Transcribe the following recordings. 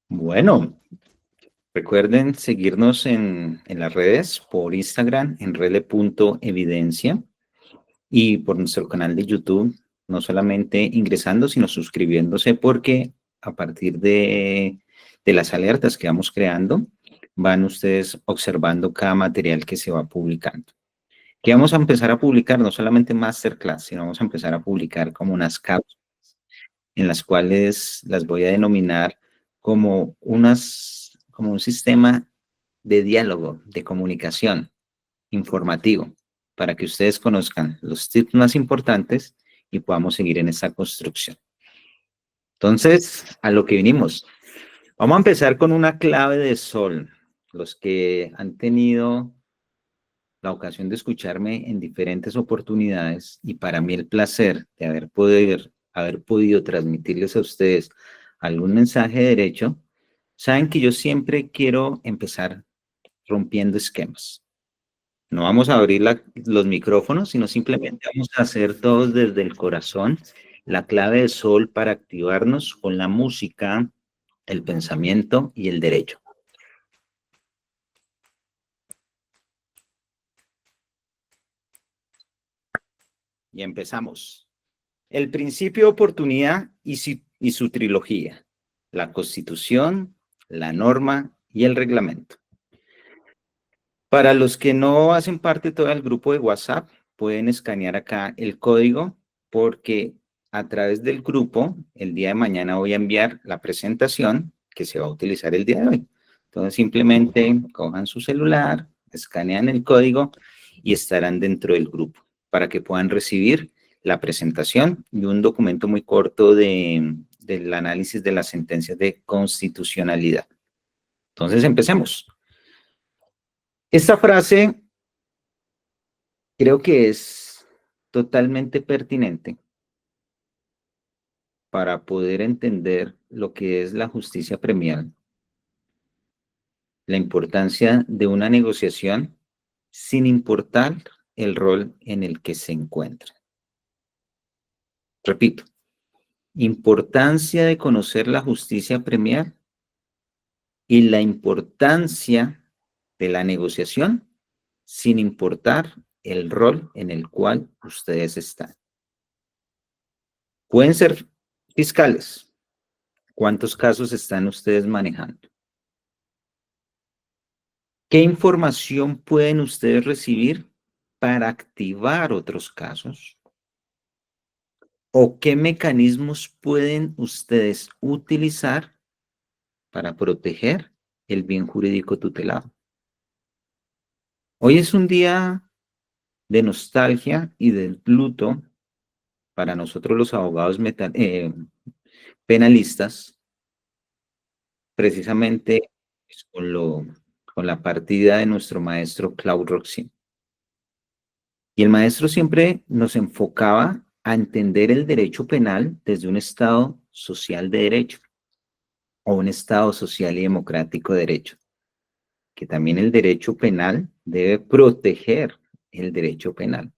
Bueno, recuerden seguirnos en las redes, por Instagram, en rele.evidencia y por nuestro canal de YouTube, no solamente ingresando, sino suscribiéndose, porque a partir de las alertas que vamos creando, van ustedes observando cada material que se va publicando. Que vamos a empezar a publicar no solamente masterclass, sino vamos a empezar a publicar como unas cápsulas en las cuales las voy a denominar como un sistema de diálogo, de comunicación informativo, para que ustedes conozcan los tips más importantes y podamos seguir en esta construcción. Entonces, a lo que vinimos. Vamos a empezar con una clave de sol. Los que han tenido la ocasión de escucharme en diferentes oportunidades y para mí el placer de haber podido transmitirles a ustedes algún mensaje de derecho, saben que yo siempre quiero empezar rompiendo esquemas. No vamos a abrir los micrófonos, sino simplemente vamos a hacer todos desde el corazón la clave de sol para activarnos con la música, el pensamiento y el derecho. Y empezamos. El principio de oportunidad y su trilogía, la Constitución, la norma y el reglamento. Para los que no hacen parte todo el grupo de WhatsApp, pueden escanear acá el código porque a través del grupo, el día de mañana voy a enviar la presentación que se va a utilizar el día de hoy. Entonces simplemente cojan su celular, escanean el código y estarán dentro del grupo para que puedan recibir la presentación y un documento muy corto del análisis de las sentencias de constitucionalidad. Entonces empecemos. Esta frase creo que es totalmente pertinente para poder entender lo que es la justicia premial, la importancia de una negociación sin importar el rol en el que se encuentra. Repito, importancia de conocer la justicia premial y la importancia de la negociación sin importar el rol en el cual ustedes están. Pueden ser fiscales. ¿Cuántos casos están ustedes manejando? ¿Qué información pueden ustedes recibir para activar otros casos? ¿O qué mecanismos pueden ustedes utilizar para proteger el bien jurídico tutelado? Hoy es un día de nostalgia y de luto para nosotros los abogados penalistas, precisamente con la partida de nuestro maestro Claude Roxin. Y el maestro siempre nos enfocaba a entender el derecho penal desde un Estado social de derecho o un Estado social y democrático de derecho, que también el derecho penal debe proteger el derecho penal.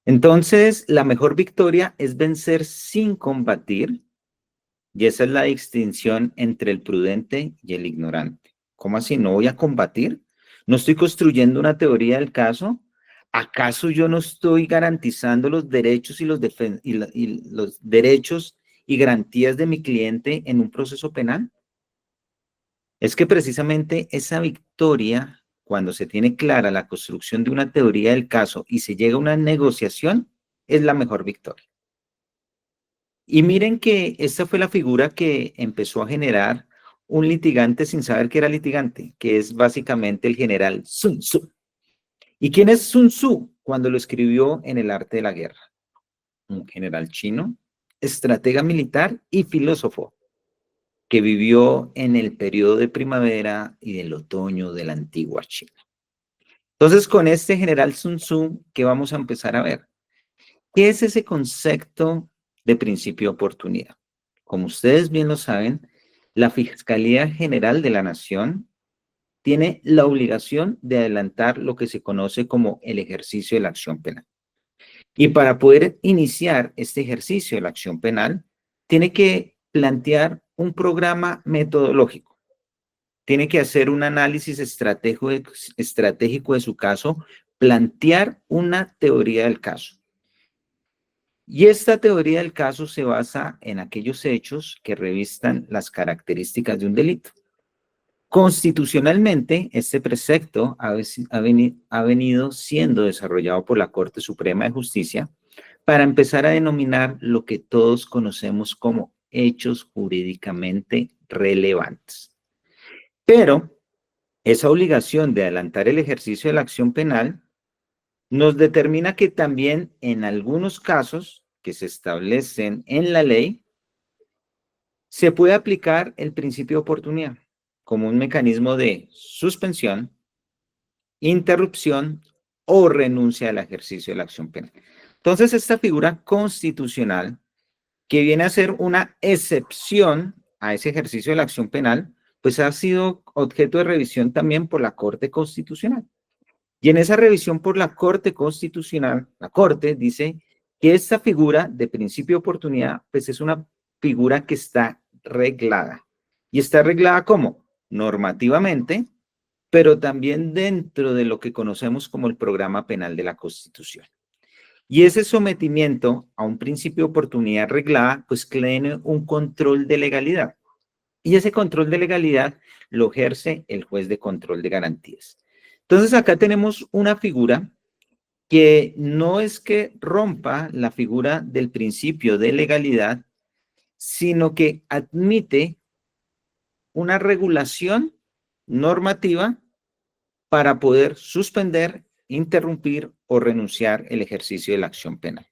Entonces, la mejor victoria es vencer sin combatir, y esa es la distinción entre el prudente y el ignorante. ¿Cómo así? ¿No voy a combatir? ¿No estoy construyendo una teoría del caso? ¿Acaso yo no estoy garantizando los derechos y los derechos y garantías de mi cliente en un proceso penal? Es que precisamente esa victoria, cuando se tiene clara la construcción de una teoría del caso y se llega a una negociación, es la mejor victoria. Y miren que esta fue la figura que empezó a generar un litigante sin saber que era litigante, que es básicamente el general Sun Tzu. ¿Y quién es Sun Tzu? Cuando lo escribió en El arte de la guerra. Un general chino, estratega militar y filósofo, que vivió en el periodo de primavera y del otoño de la antigua China. Entonces, con este general Sun Tzu, ¿qué vamos a empezar a ver? ¿Qué es ese concepto de principio de oportunidad? Como ustedes bien lo saben, la Fiscalía General de la Nación tiene la obligación de adelantar lo que se conoce como el ejercicio de la acción penal. Y para poder iniciar este ejercicio de la acción penal, tiene que plantear un programa metodológico. Tiene que hacer un análisis estratégico de su caso, plantear una teoría del caso. Y esta teoría del caso se basa en aquellos hechos que revistan las características de un delito. Constitucionalmente, este precepto ha venido siendo desarrollado por la Corte Suprema de Justicia para empezar a denominar lo que todos conocemos como hechos jurídicamente relevantes. Pero esa obligación de adelantar el ejercicio de la acción penal nos determina que también en algunos casos que se establecen en la ley, se puede aplicar el principio de oportunidad como un mecanismo de suspensión, interrupción o renuncia al ejercicio de la acción penal. Entonces, esta figura constitucional, que viene a ser una excepción a ese ejercicio de la acción penal, pues ha sido objeto de revisión también por la Corte Constitucional. Y en esa revisión por la Corte Constitucional, la Corte dice que esta figura de principio de oportunidad, pues es una figura que está reglada. ¿Y está reglada cómo? Normativamente, pero también dentro de lo que conocemos como el programa penal de la Constitución. Y ese sometimiento a un principio de oportunidad reglada, pues tiene un control de legalidad. Y ese control de legalidad lo ejerce el juez de control de garantías. Entonces acá tenemos una figura que no es que rompa la figura del principio de legalidad, sino que admite una regulación normativa para poder suspender, interrumpir o renunciar el ejercicio de la acción penal.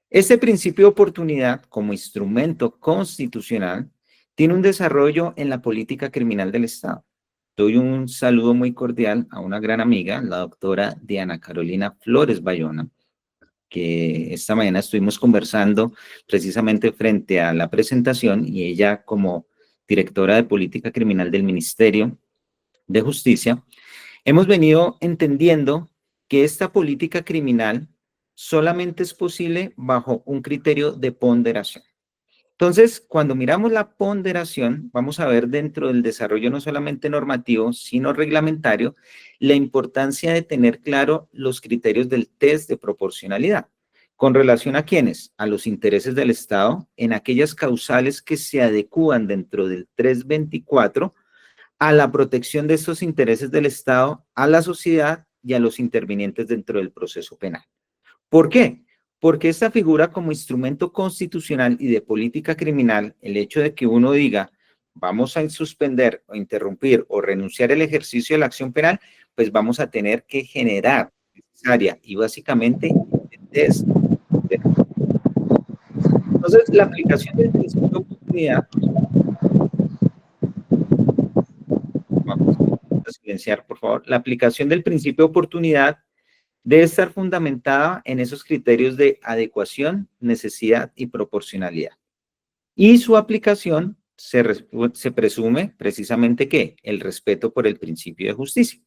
Este principio de oportunidad como instrumento constitucional tiene un desarrollo en la política criminal del Estado. Doy un saludo muy cordial a una gran amiga, la doctora Diana Carolina Flores Bayona, que esta mañana estuvimos conversando precisamente frente a la presentación y ella como directora de política criminal del Ministerio de Justicia, hemos venido entendiendo que esta política criminal solamente es posible bajo un criterio de ponderación. Entonces, cuando miramos la ponderación, vamos a ver dentro del desarrollo no solamente normativo, sino reglamentario, la importancia de tener claro los criterios del test de proporcionalidad. ¿Con relación a quiénes? A los intereses del Estado en aquellas causales que se adecúan dentro del 324 a la protección de estos intereses del Estado, a la sociedad y a los intervinientes dentro del proceso penal. ¿Por qué? Porque esta figura como instrumento constitucional y de política criminal, el hecho de que uno diga, vamos a suspender o interrumpir o renunciar al ejercicio de la acción penal, pues vamos a tener que generar necesaria y básicamente test. Entonces, la aplicación del principio de oportunidad, vamos a silenciar, por favor, la aplicación del principio de oportunidad debe estar fundamentada en esos criterios de adecuación, necesidad y proporcionalidad. Y su aplicación se presume precisamente que el respeto por el principio de justicia.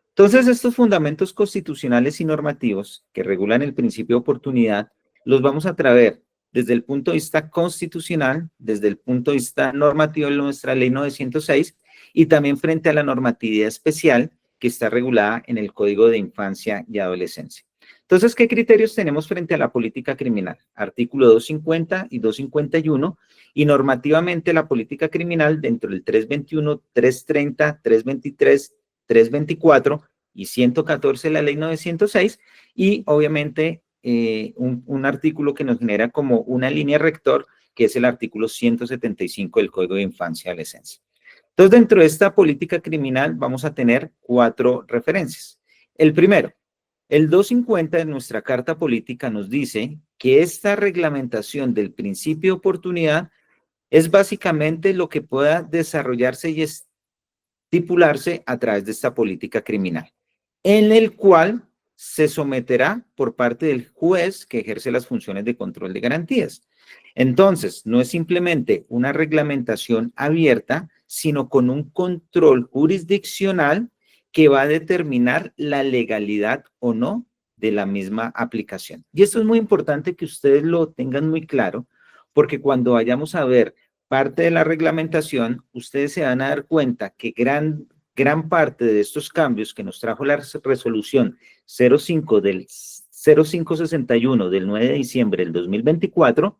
Entonces, estos fundamentos constitucionales y normativos que regulan el principio de oportunidad los vamos a traer desde el punto de vista constitucional, desde el punto de vista normativo de nuestra ley 906 y también frente a la normatividad especial que está regulada en el Código de Infancia y Adolescencia. Entonces, ¿qué criterios tenemos frente a la política criminal? Artículo 250 y 251, y normativamente la política criminal dentro del 321, 330, 323, 324 y 114 de la ley 906, y obviamente un artículo que nos genera como una línea rector, que es el artículo 175 del Código de Infancia y Adolescencia. Entonces, dentro de esta política criminal vamos a tener 4 referencias. El primero, el 250 de nuestra Carta Política nos dice que esta reglamentación del principio de oportunidad es básicamente lo que pueda desarrollarse y estipularse a través de esta política criminal, en el cual se someterá por parte del juez que ejerce las funciones de control de garantías. Entonces, no es simplemente una reglamentación abierta, sino con un control jurisdiccional que va a determinar la legalidad o no de la misma aplicación. Y esto es muy importante que ustedes lo tengan muy claro, porque cuando vayamos a ver parte de la reglamentación, ustedes se van a dar cuenta que gran parte de estos cambios que nos trajo la resolución 05 del 0561 del 9 de diciembre del 2024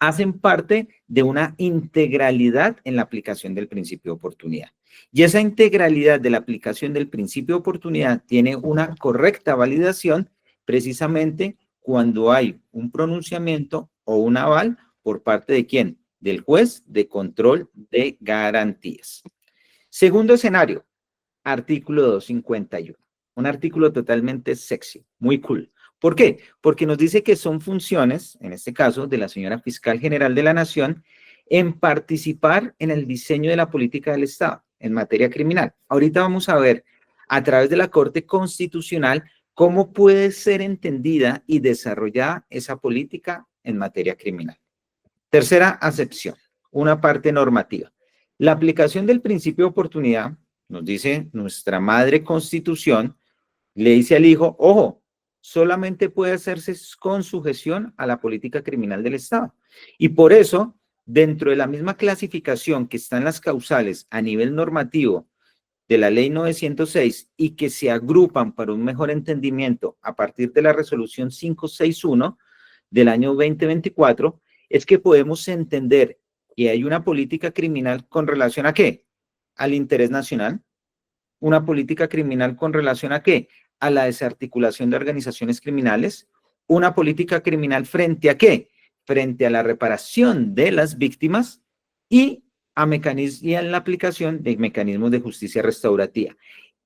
hacen parte de una integralidad en la aplicación del principio de oportunidad. Y esa integralidad de la aplicación del principio de oportunidad tiene una correcta validación precisamente cuando hay un pronunciamiento o un aval por parte de quién? Del juez de control de garantías. Segundo escenario, artículo 251. Un artículo totalmente sexy, muy cool. ¿Por qué? Porque nos dice que son funciones, en este caso, de la señora Fiscal General de la Nación, en participar en el diseño de la política del Estado en materia criminal. Ahorita vamos a ver, a través de la Corte Constitucional, cómo puede ser entendida y desarrollada esa política en materia criminal. Tercera acepción, una parte normativa. La aplicación del principio de oportunidad, nos dice nuestra madre Constitución, le dice al hijo, ojo, solamente puede hacerse con sujeción a la política criminal del Estado. Y por eso, dentro de la misma clasificación que están las causales a nivel normativo de la ley 906 y que se agrupan para un mejor entendimiento a partir de la resolución 561 del año 2024, es que podemos entender que hay una política criminal con relación a ¿qué? Al interés nacional. Una política criminal con relación a ¿qué? A la desarticulación de organizaciones criminales. Una política criminal frente a ¿qué? Frente a la reparación de las víctimas y y en la aplicación de mecanismos de justicia restaurativa.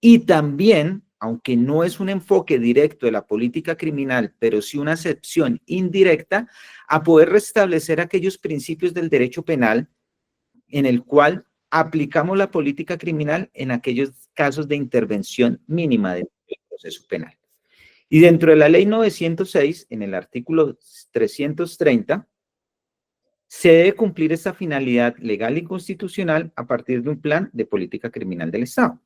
Y también, aunque no es un enfoque directo de la política criminal, pero sí una acepción indirecta, a poder restablecer aquellos principios del derecho penal en el cual aplicamos la política criminal en aquellos casos de intervención mínima del proceso penal. Y dentro de la ley 906, en el artículo 330, se debe cumplir esta finalidad legal y constitucional a partir de un plan de política criminal del Estado.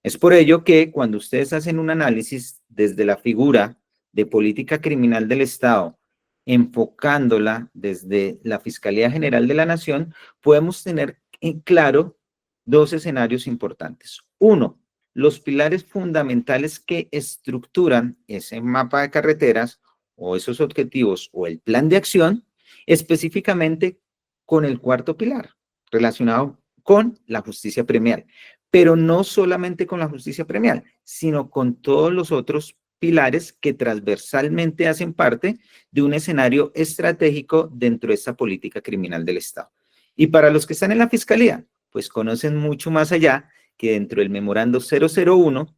Es por ello que cuando ustedes hacen un análisis desde la figura de política criminal del Estado, enfocándola desde la Fiscalía General de la Nación, podemos tener en claro dos escenarios importantes. Uno, los pilares fundamentales que estructuran ese mapa de carreteras o esos objetivos o el plan de acción, específicamente con el cuarto pilar relacionado con la justicia premial, pero no solamente con la justicia premial, sino con todos los otros pilares que transversalmente hacen parte de un escenario estratégico dentro de esta política criminal del Estado. Y para los que están en la Fiscalía, pues conocen mucho más allá que dentro del memorando 001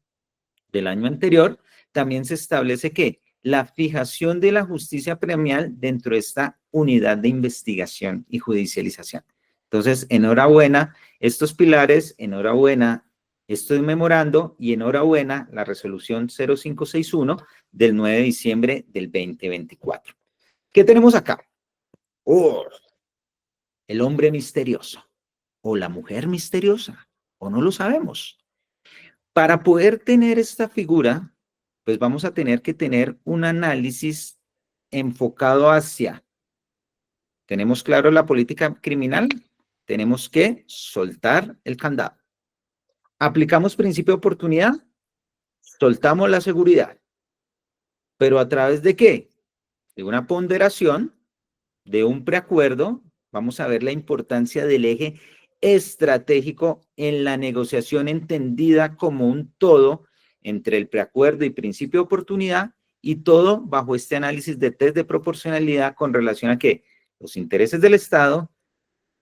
del año anterior, también se establece que la fijación de la justicia premial dentro de esta unidad de investigación y judicialización. Entonces, enhorabuena, estos pilares, enhorabuena, estoy memorando y enhorabuena la resolución 0561 del 9 de diciembre del 2024. ¿Qué tenemos acá? Oh, el hombre misterioso o la mujer misteriosa, o no lo sabemos. Para poder tener esta figura, pues vamos a tener que tener un análisis enfocado hacia, ¿tenemos claro la política criminal? Tenemos que soltar el candado. ¿Aplicamos principio de oportunidad? Soltamos la seguridad. ¿Pero a través de qué? De una ponderación, de un preacuerdo. Vamos a ver la importancia del eje estratégico en la negociación entendida como un todo entre el preacuerdo y principio de oportunidad, y todo bajo este análisis de test de proporcionalidad con relación a qué? Los intereses del Estado,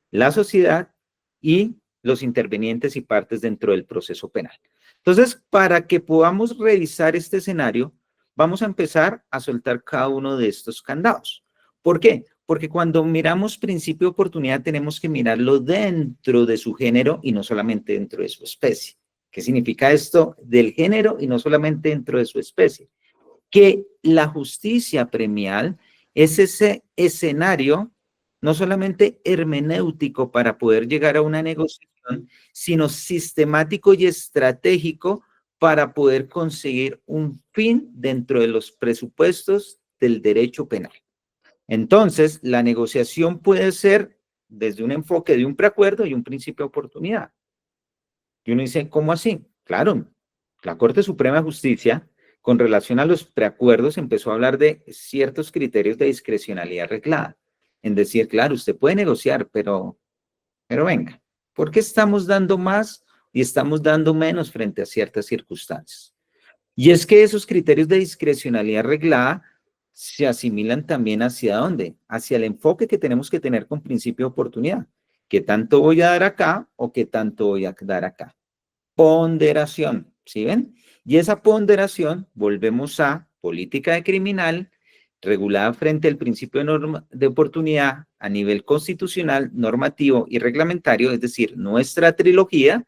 la sociedad y los intervenientes y partes dentro del proceso penal. Entonces, para que podamos revisar este escenario, vamos a empezar a soltar cada uno de estos candados. ¿Por qué? Porque cuando miramos principio de oportunidad tenemos que mirarlo dentro de su género y no solamente dentro de su especie. ¿Qué significa esto del género y no solamente dentro de su especie? Que la justicia premial es ese escenario no solamente hermenéutico para poder llegar a una negociación, sino sistemático y estratégico para poder conseguir un fin dentro de los presupuestos del derecho penal. Entonces, la negociación puede ser desde un enfoque de un preacuerdo y un principio de oportunidad. Y uno dice, ¿cómo así? Claro, la Corte Suprema de Justicia, con relación a los preacuerdos, empezó a hablar de ciertos criterios de discrecionalidad reglada. En decir, claro, usted puede negociar, pero venga, ¿por qué estamos dando más y estamos dando menos frente a ciertas circunstancias? Y es que esos criterios de discrecionalidad reglada se asimilan también hacia dónde, hacia el enfoque que tenemos que tener con principio de oportunidad. ¿Qué tanto voy a dar acá o qué tanto voy a dar acá? Ponderación, ¿sí ven? Y esa ponderación, volvemos a política de criminal, regulada frente al principio de oportunidad a nivel constitucional, normativo y reglamentario, es decir, nuestra trilogía,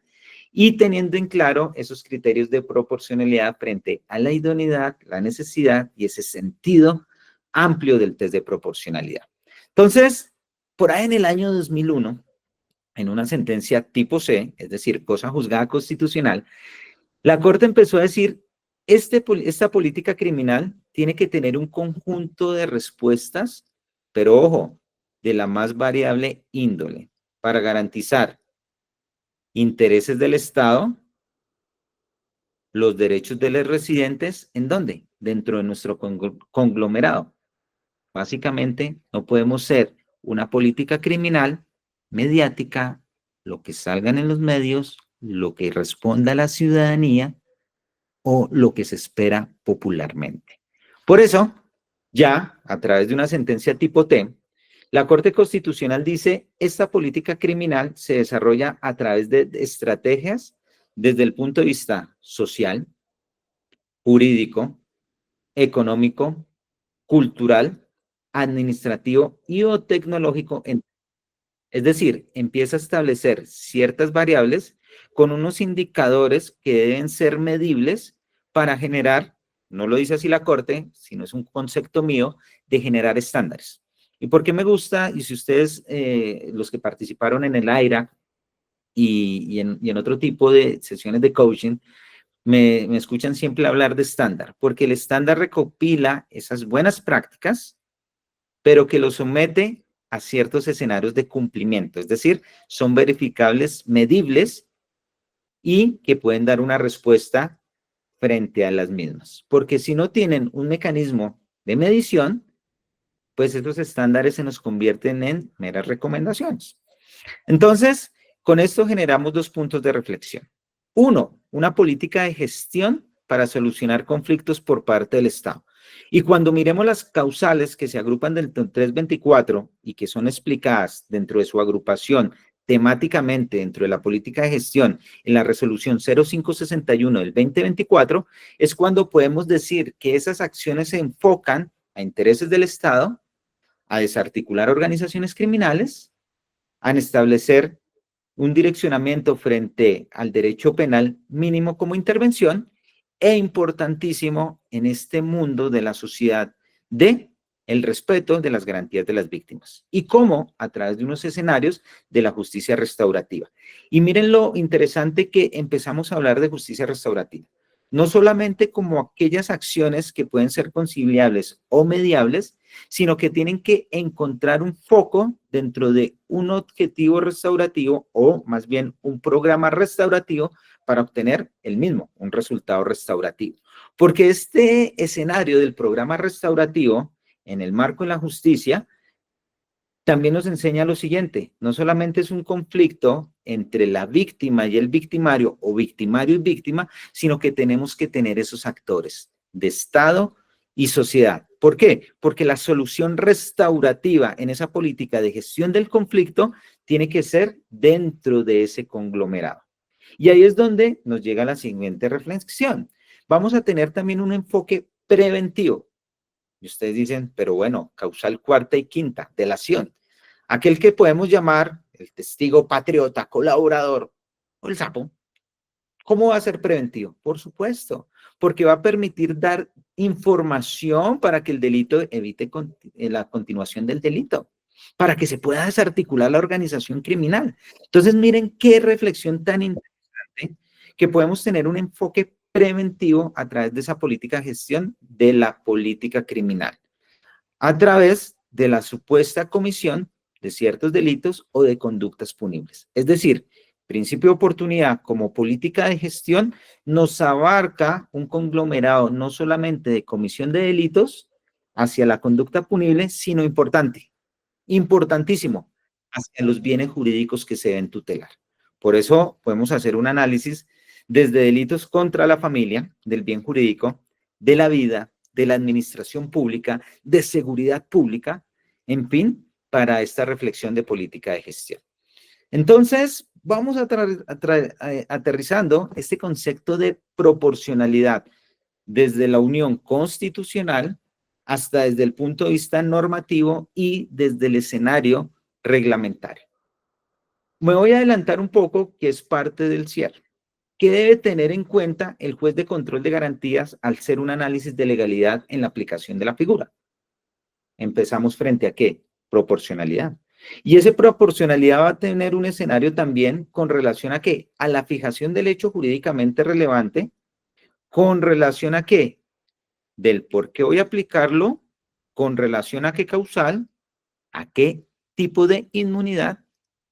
y teniendo en claro esos criterios de proporcionalidad frente a la idoneidad, la necesidad y ese sentido amplio del test de proporcionalidad. Entonces, por ahí en el año 2001, en una sentencia tipo C, es decir, cosa juzgada constitucional, la Corte empezó a decir, esta política criminal tiene que tener un conjunto de respuestas, pero ojo, de la más variable índole, para garantizar intereses del Estado, los derechos de los residentes, ¿en dónde? Dentro de nuestro conglomerado. Básicamente, no podemos ser una política criminal mediática, lo que salgan en los medios, lo que responda a la ciudadanía o lo que se espera popularmente. Por eso, ya a través de una sentencia tipo T, la Corte Constitucional dice, esta política criminal se desarrolla a través de estrategias desde el punto de vista social, jurídico, económico, cultural, administrativo y o tecnológico. Es decir, empieza a establecer ciertas variables con unos indicadores que deben ser medibles para generar, no lo dice así la Corte, sino es un concepto mío, de generar estándares. ¿Y por qué me gusta? Y si ustedes, los que participaron en el AIRA y en otro tipo de sesiones de coaching, me escuchan siempre hablar de estándar, porque el estándar recopila esas buenas prácticas, pero que lo somete a ciertos escenarios de cumplimiento, es decir, son verificables, medibles y que pueden dar una respuesta frente a las mismas. Porque si no tienen un mecanismo de medición, pues esos estándares se nos convierten en meras recomendaciones. Entonces, con esto generamos dos puntos de reflexión. Uno, una política de gestión para solucionar conflictos por parte del Estado. Y cuando miremos las causales que se agrupan del 324 y que son explicadas dentro de su agrupación temáticamente dentro de la política de gestión en la resolución 0561 del 2024, es cuando podemos decir que esas acciones se enfocan a intereses del Estado, a desarticular organizaciones criminales, a establecer un direccionamiento frente al derecho penal mínimo como intervención e importantísimo en este mundo de la sociedad de el respeto de las garantías de las víctimas y cómo a través de unos escenarios de la justicia restaurativa. Y miren lo interesante que empezamos a hablar de justicia restaurativa. No solamente como aquellas acciones que pueden ser conciliables o mediables, sino que tienen que encontrar un foco dentro de un objetivo restaurativo o más bien un programa restaurativo para obtener el mismo, un resultado restaurativo. Porque este escenario del programa restaurativo en el marco de la justicia también nos enseña lo siguiente, no solamente es un conflicto entre la víctima y el victimario o victimario y víctima, sino que tenemos que tener esos actores de Estado y sociedad. ¿Por qué? Porque la solución restaurativa en esa política de gestión del conflicto tiene que ser dentro de ese conglomerado. Y ahí es donde nos llega la siguiente reflexión. Vamos a tener también un enfoque preventivo. Y ustedes dicen, pero bueno, causal cuarta y quinta, delación. Aquel que podemos llamar el testigo patriota, colaborador o el sapo. ¿Cómo va a ser preventivo? Por supuesto, porque va a permitir dar información para que el delito evite la continuación del delito, para que se pueda desarticular la organización criminal. Entonces, miren qué reflexión tan interesante que podemos tener un enfoque preventivo a través de esa política de gestión de la política criminal, a través de la supuesta comisión de ciertos delitos o de conductas punibles. Es decir, principio de oportunidad como política de gestión nos abarca un conglomerado no solamente de comisión de delitos hacia la conducta punible, sino importantísimo, hacia los bienes jurídicos que se deben tutelar. Por eso podemos hacer un análisis desde delitos contra la familia, del bien jurídico, de la vida, de la administración pública, de seguridad pública, en fin, para esta reflexión de política de gestión. Entonces, vamos aterrizando este concepto de proporcionalidad desde la unión constitucional hasta desde el punto de vista normativo y desde el escenario reglamentario. Me voy a adelantar un poco, que es parte del cierre. ¿Qué debe tener en cuenta el juez de control de garantías al hacer un análisis de legalidad en la aplicación de la figura? Empezamos frente a ¿qué? Proporcionalidad. Y esa proporcionalidad va a tener un escenario también con relación a ¿qué? A la fijación del hecho jurídicamente relevante, con relación a ¿qué? Del por qué voy a aplicarlo, con relación a qué causal, a qué tipo de inmunidad,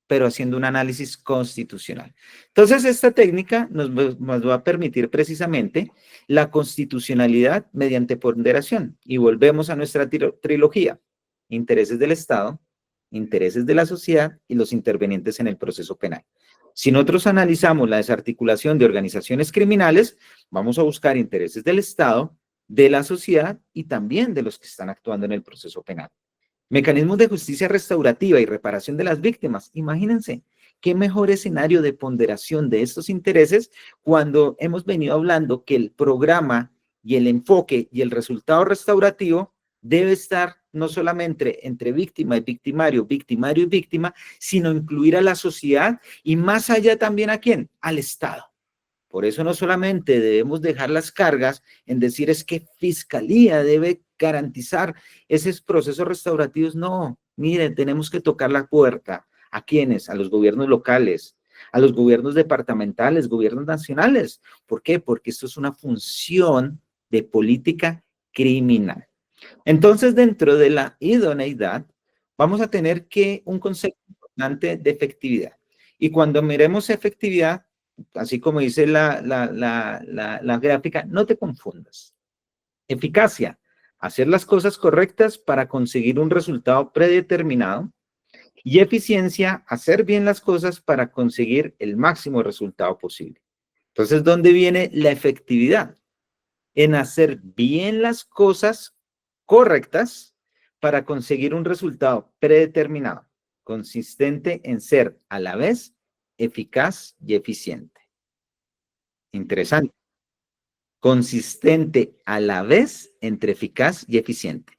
pero haciendo un análisis constitucional. Entonces, esta técnica nos va a permitir precisamente la constitucionalidad mediante ponderación. Y volvemos a nuestra trilogía: intereses del Estado, intereses de la sociedad y los intervenientes en el proceso penal. Si nosotros analizamos la desarticulación de organizaciones criminales, vamos a buscar intereses del Estado, de la sociedad y también de los que están actuando en el proceso penal. Mecanismos de justicia restaurativa y reparación de las víctimas. Imagínense, qué mejor escenario de ponderación de estos intereses cuando hemos venido hablando que el programa y el enfoque y el resultado restaurativo debe estar no solamente entre víctima y victimario, victimario y víctima, sino incluir a la sociedad y más allá también ¿a quién? Al Estado. Por eso no solamente debemos dejar las cargas en decir es que Fiscalía debe garantizar esos procesos restaurativos. No, miren, tenemos que tocar la puerta. ¿A quiénes? A los gobiernos locales, a los gobiernos departamentales, gobiernos nacionales. ¿Por qué? Porque esto es una función de política criminal. Entonces, dentro de la idoneidad, vamos a tener que un concepto importante de efectividad. Y cuando miremos efectividad, así como dice la gráfica, no te confundas. Eficacia, hacer las cosas correctas para conseguir un resultado predeterminado. Y eficiencia, hacer bien las cosas para conseguir el máximo resultado posible. Entonces, ¿dónde viene la efectividad? En hacer bien las cosas correctas para conseguir un resultado predeterminado, consistente en ser a la vez eficaz y eficiente. Interesante. Consistente a la vez entre eficaz y eficiente.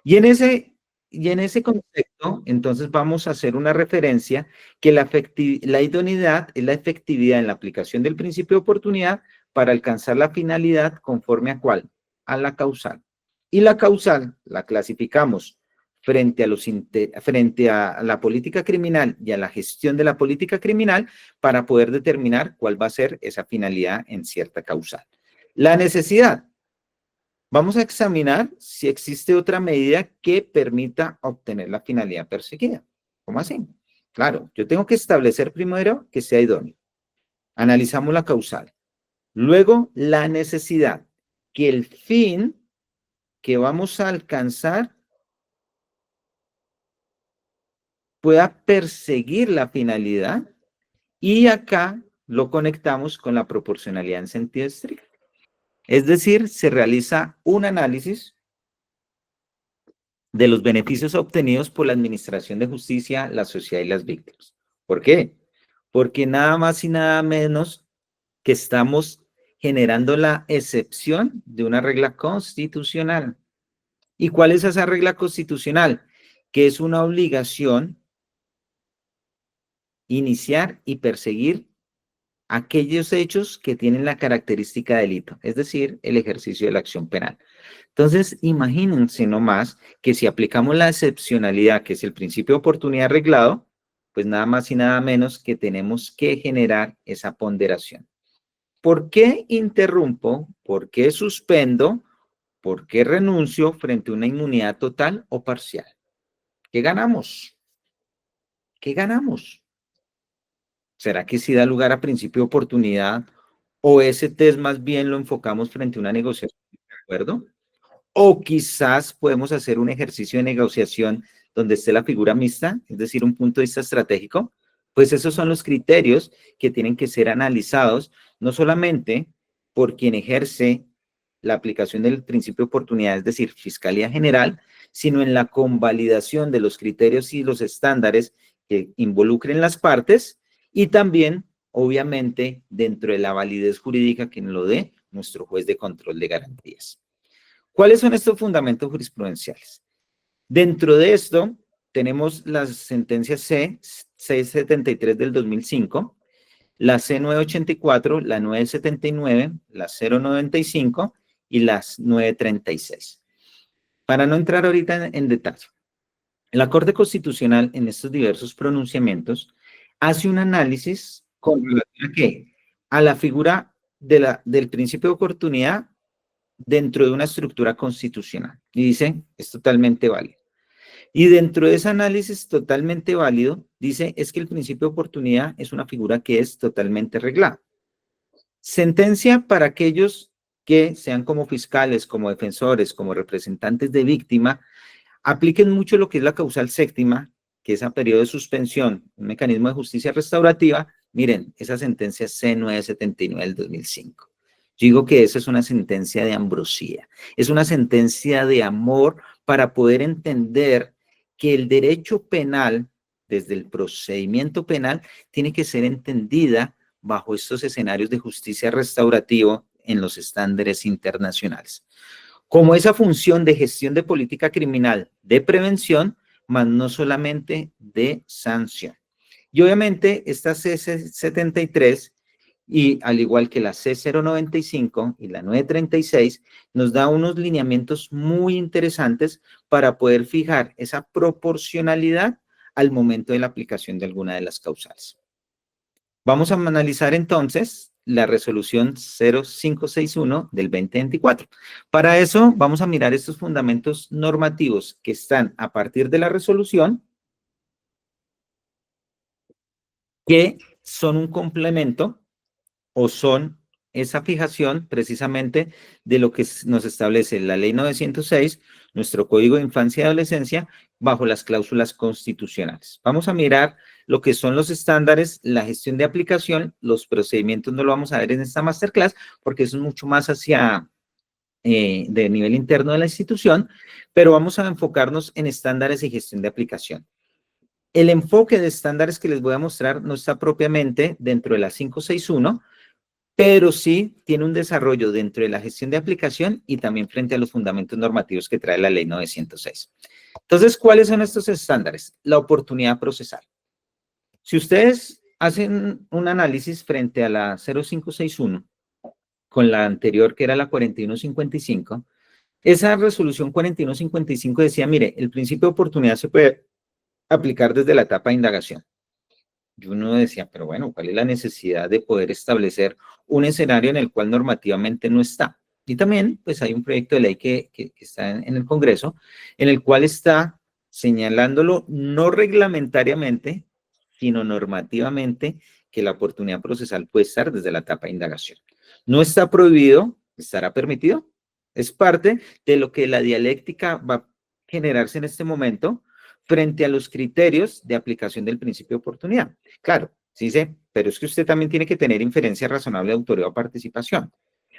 Y en ese concepto, entonces vamos a hacer una referencia que la idoneidad es la efectividad en la aplicación del principio de oportunidad para alcanzar la finalidad conforme a ¿cuál? A la causal. Y la causal la clasificamos frente a la política criminal y a la gestión de la política criminal para poder determinar cuál va a ser esa finalidad en cierta causal. La necesidad. Vamos a examinar si existe otra medida que permita obtener la finalidad perseguida. ¿Cómo así? Claro, yo tengo que establecer primero que sea idóneo. Analizamos la causal. Luego, la necesidad, que el fin que vamos a alcanzar pueda perseguir la finalidad, y acá lo conectamos con la proporcionalidad en sentido estricto. Es decir, se realiza un análisis de los beneficios obtenidos por la administración de justicia, la sociedad y las víctimas. ¿Por qué? Porque nada más y nada menos que estamos generando la excepción de una regla constitucional. ¿Y cuál es esa regla constitucional? Que es una obligación iniciar y perseguir aquellos hechos que tienen la característica de delito, es decir, el ejercicio de la acción penal. Entonces, imagínense nomás que si aplicamos la excepcionalidad, que es el principio de oportunidad arreglado, pues nada más y nada menos que tenemos que generar esa ponderación. ¿Por qué interrumpo? ¿Por qué suspendo? ¿Por qué renuncio frente a una inmunidad total o parcial? ¿Qué ganamos? ¿Qué ganamos? ¿Será que sí da lugar a principio de oportunidad o ese test más bien lo enfocamos frente a una negociación de acuerdo? O quizás podemos hacer un ejercicio de negociación donde esté la figura mixta, es decir, un punto de vista estratégico. Pues esos son los criterios que tienen que ser analizados, no solamente por quien ejerce la aplicación del principio de oportunidad, es decir, Fiscalía General, sino en la convalidación de los criterios y los estándares que involucren las partes y también, obviamente, dentro de la validez jurídica que nos lo dé nuestro juez de control de garantías. ¿Cuáles son estos fundamentos jurisprudenciales? Dentro de esto tenemos las sentencias C673 del 2005, la C984, la 979, la 095 y las 936. Para no entrar ahorita en detalle, la Corte Constitucional en estos diversos pronunciamientos hace un análisis con relación a qué? A la figura del principio de oportunidad dentro de una estructura constitucional. Y dice, es totalmente válido. Y dentro de ese análisis totalmente válido, dice, es que el principio de oportunidad es una figura que es totalmente reglada. Sentencia para aquellos que sean como fiscales, como defensores, como representantes de víctima, apliquen mucho lo que es la causal séptima, que es a periodo de suspensión, un mecanismo de justicia restaurativa. Miren, esa sentencia C979 del 2005. Yo digo que esa es una sentencia de ambrosía, es una sentencia de amor para poder entender que el derecho penal, desde el procedimiento penal, tiene que ser entendida bajo estos escenarios de justicia restaurativa en los estándares internacionales. Como esa función de gestión de política criminal, de prevención, más no solamente de sanción. Y obviamente esta C73 y al igual que la C095 y la 936, nos da unos lineamientos muy interesantes para poder fijar esa proporcionalidad al momento de la aplicación de alguna de las causales. Vamos a analizar entonces la resolución 0561 del 2024. Para eso vamos a mirar estos fundamentos normativos que están a partir de la resolución, que son un complemento o son esa fijación precisamente de lo que nos establece la Ley 906, nuestro Código de Infancia y Adolescencia, bajo las cláusulas constitucionales. Vamos a mirar lo que son los estándares, la gestión de aplicación, los procedimientos no lo vamos a ver en esta masterclass porque eso es mucho más hacia de nivel interno de la institución, pero vamos a enfocarnos en estándares y gestión de aplicación. El enfoque de estándares que les voy a mostrar no está propiamente dentro de la 561, pero sí tiene un desarrollo dentro de la gestión de aplicación y también frente a los fundamentos normativos que trae la Ley 906. Entonces, ¿cuáles son estos estándares? La oportunidad procesal. Si ustedes hacen un análisis frente a la 0561 con la anterior, que era la 4155, esa resolución 4155 decía, mire, el principio de oportunidad se puede aplicar desde la etapa de indagación. Y uno decía, pero bueno, ¿cuál es la necesidad de poder establecer un escenario en el cual normativamente no está? Y también, pues hay un proyecto de ley que está en el Congreso, en el cual está señalándolo no reglamentariamente, sino normativamente, que la oportunidad procesal puede estar desde la etapa de indagación. No está prohibido, estará permitido. Es parte de lo que la dialéctica va a generarse en este momento frente a los criterios de aplicación del principio de oportunidad. Claro, sí sé, pero es que usted también tiene que tener inferencia razonable de autoridad o participación.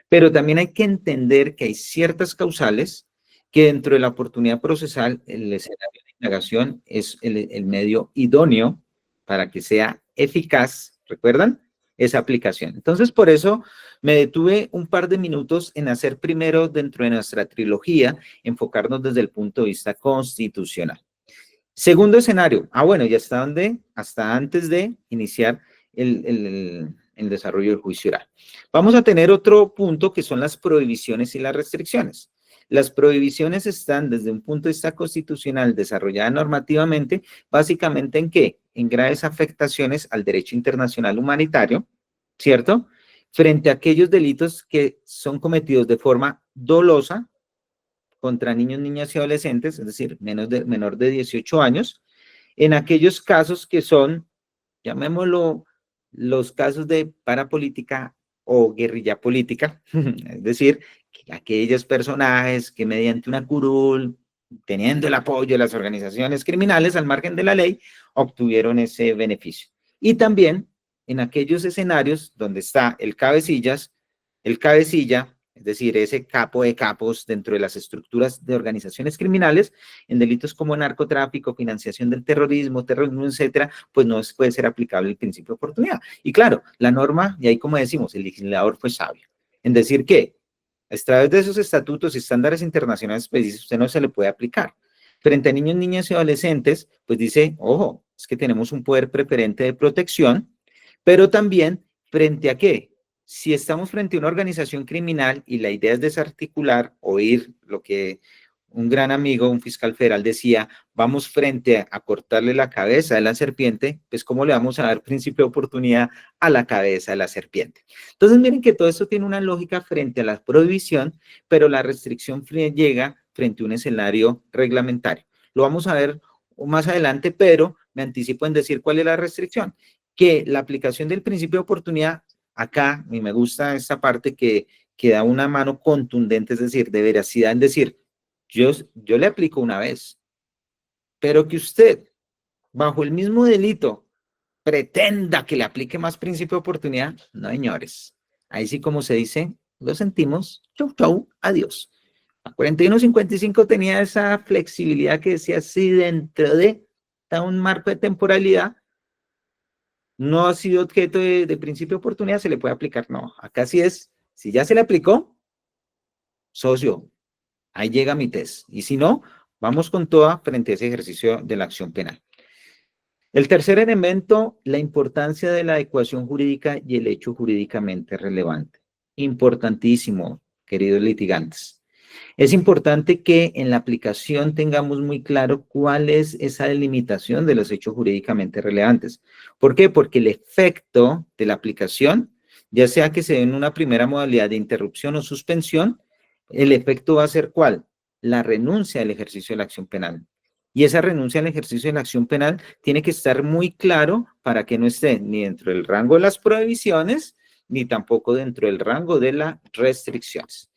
Pero también hay que entender que hay ciertas causales que dentro de la oportunidad procesal, el escenario de indagación es el medio idóneo para que sea eficaz, ¿recuerdan? Esa aplicación. Entonces, por eso me detuve un par de minutos en hacer primero dentro de nuestra trilogía, enfocarnos desde el punto de vista constitucional. Segundo escenario, bueno, ya está donde, hasta antes de iniciar el desarrollo del juicio oral. Vamos a tener otro punto que son las prohibiciones y las restricciones. Las prohibiciones están desde un punto de vista constitucional desarrollada normativamente, básicamente ¿en qué? En graves afectaciones al derecho internacional humanitario, ¿cierto? Frente a aquellos delitos que son cometidos de forma dolosa, contra niños, niñas y adolescentes, es decir, menor de 18 años, en aquellos casos que son, llamémoslo, los casos de parapolítica o guerrilla política, es decir, que aquellos personajes que mediante una curul, teniendo el apoyo de las organizaciones criminales al margen de la ley, obtuvieron ese beneficio. Y también en aquellos escenarios donde está el cabecilla, es decir, ese capo de capos dentro de las estructuras de organizaciones criminales, en delitos como narcotráfico, financiación del terrorismo, etcétera, pues no puede ser aplicable el principio de oportunidad. Y claro, la norma, y ahí como decimos, el legislador fue sabio en decir que a través de esos estatutos y estándares internacionales, pues dice, usted no se le puede aplicar. Frente a niños, niñas y adolescentes, pues dice, ojo, es que tenemos un poder preferente de protección, pero también frente a qué, si estamos frente a una organización criminal y la idea es desarticular, oír lo que un gran amigo, un fiscal federal decía, vamos frente a cortarle la cabeza de la serpiente, pues ¿cómo le vamos a dar principio de oportunidad a la cabeza de la serpiente? Entonces miren que todo esto tiene una lógica frente a la prohibición, pero la restricción llega frente a un escenario reglamentario. Lo vamos a ver más adelante, pero me anticipo en decir cuál es la restricción, que la aplicación del principio de oportunidad acá, y me gusta esta parte que da una mano contundente, es decir, de veracidad, en decir, yo le aplico una vez, pero que usted, bajo el mismo delito, pretenda que le aplique más principio de oportunidad, no, señores. Ahí sí, como se dice, lo sentimos, chau, chau, adiós. La 4155 tenía esa flexibilidad que decía, si dentro de un marco de temporalidad no ha sido objeto de principio de oportunidad, se le puede aplicar. No, acá sí es, si ya se le aplicó, socio, ahí llega mi test. Y si no, vamos con toda frente a ese ejercicio de la acción penal. El tercer elemento, la importancia de la adecuación jurídica y el hecho jurídicamente relevante. Importantísimo, queridos litigantes. Es importante que en la aplicación tengamos muy claro cuál es esa delimitación de los hechos jurídicamente relevantes. ¿Por qué? Porque el efecto de la aplicación, ya sea que se dé en una primera modalidad de interrupción o suspensión, el efecto va a ser ¿cuál? La renuncia al ejercicio de la acción penal. Y esa renuncia al ejercicio de la acción penal tiene que estar muy claro para que no esté ni dentro del rango de las prohibiciones, ni tampoco dentro del rango de las restricciones.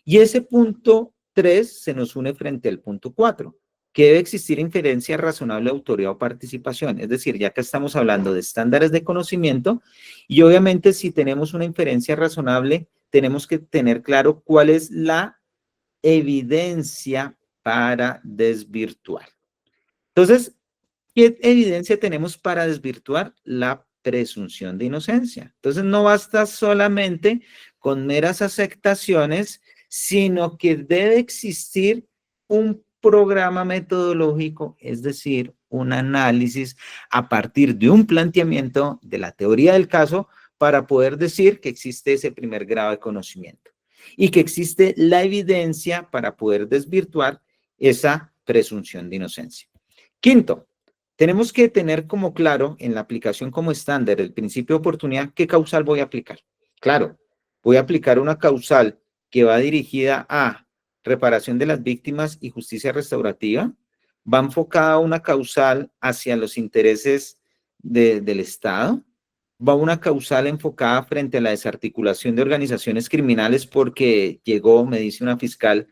Y ese punto 3 se nos une frente al punto 4, que debe existir inferencia razonable de autoridad o participación. Es decir, ya que estamos hablando de estándares de conocimiento, y obviamente si tenemos una inferencia razonable, tenemos que tener claro cuál es la evidencia para desvirtuar. Entonces, ¿qué evidencia tenemos para desvirtuar? La presunción de inocencia. Entonces, no basta solamente con meras aceptaciones, sino que debe existir un programa metodológico, es decir, un análisis a partir de un planteamiento de la teoría del caso para poder decir que existe ese primer grado de conocimiento y que existe la evidencia para poder desvirtuar esa presunción de inocencia. Quinto, tenemos que tener como claro en la aplicación como estándar el principio de oportunidad qué causal voy a aplicar. Claro, voy a aplicar una causal que va dirigida a reparación de las víctimas y justicia restaurativa, va enfocada a una causal hacia los intereses del Estado, va una causal enfocada frente a la desarticulación de organizaciones criminales porque llegó, me dice una fiscal,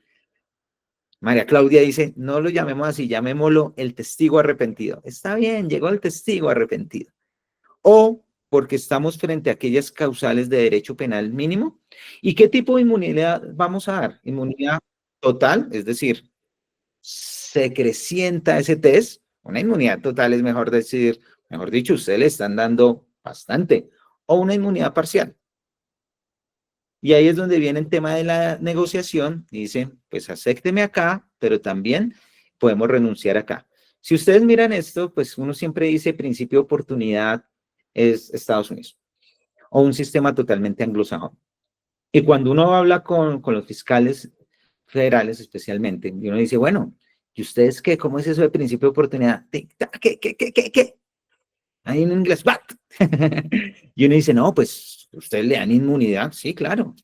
María Claudia dice, no lo llamemos así, llamémoslo el testigo arrepentido. Está bien, llegó el testigo arrepentido. O porque estamos frente a aquellas causales de derecho penal mínimo. ¿Y qué tipo de inmunidad vamos a dar? Inmunidad total, es decir, se crecienta ese test. Una inmunidad total es mejor dicho, ustedes le están dando bastante. O una inmunidad parcial. Y ahí es donde viene el tema de la negociación. Dicen, pues acépteme acá, pero también podemos renunciar acá. Si ustedes miran esto, pues uno siempre dice principio de oportunidad es Estados Unidos o un sistema totalmente anglosajón. Y cuando uno habla con los fiscales federales especialmente, y uno dice, bueno, ¿y ustedes qué? ¿Cómo es eso de principio de oportunidad? ¿Qué? Ahí en inglés, ¿what? Y uno dice, no, pues ustedes le dan inmunidad. Sí, claro.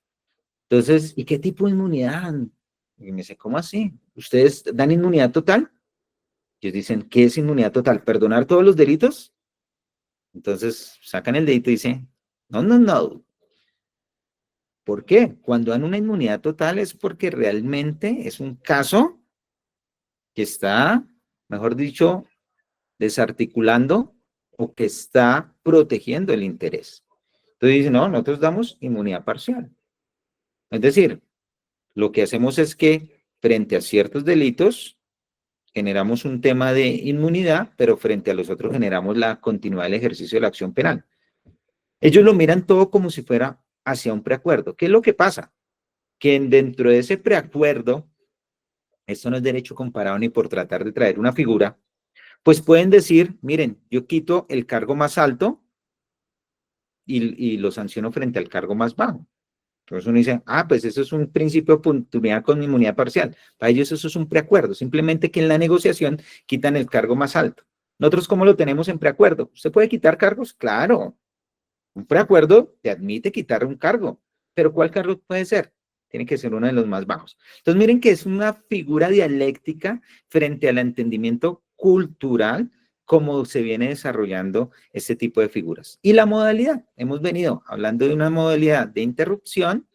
Entonces, ¿y qué tipo de inmunidad? Y me dice, ¿cómo así? ¿Ustedes dan inmunidad total? Ellos dicen, ¿qué es inmunidad total? ¿Perdonar todos los delitos? Entonces sacan el dedito y dicen, no, no, no. ¿Por qué? Cuando dan una inmunidad total es porque realmente es un caso que está, mejor dicho, desarticulando o que está protegiendo el interés. Entonces dicen, no, nosotros damos inmunidad parcial. Es decir, lo que hacemos es que frente a ciertos delitos generamos un tema de inmunidad, pero frente a los otros generamos la continuidad del ejercicio de la acción penal. Ellos lo miran todo como si fuera hacia un preacuerdo. ¿Qué es lo que pasa? Que dentro de ese preacuerdo, esto no es derecho comparado ni por tratar de traer una figura, pues pueden decir, miren, yo quito el cargo más alto y lo sanciono frente al cargo más bajo. Entonces uno dice, ah, pues eso es un principio de oportunidad con inmunidad parcial. Para ellos eso es un preacuerdo, simplemente que en la negociación quitan el cargo más alto. Nosotros, ¿cómo lo tenemos en preacuerdo? ¿Usted puede quitar cargos? Claro. Un preacuerdo te admite quitar un cargo, pero ¿cuál cargo puede ser? Tiene que ser uno de los más bajos. Entonces miren que es una figura dialéctica frente al entendimiento cultural como se viene desarrollando este tipo de figuras. Y la modalidad, hemos venido hablando de una modalidad de interrupción,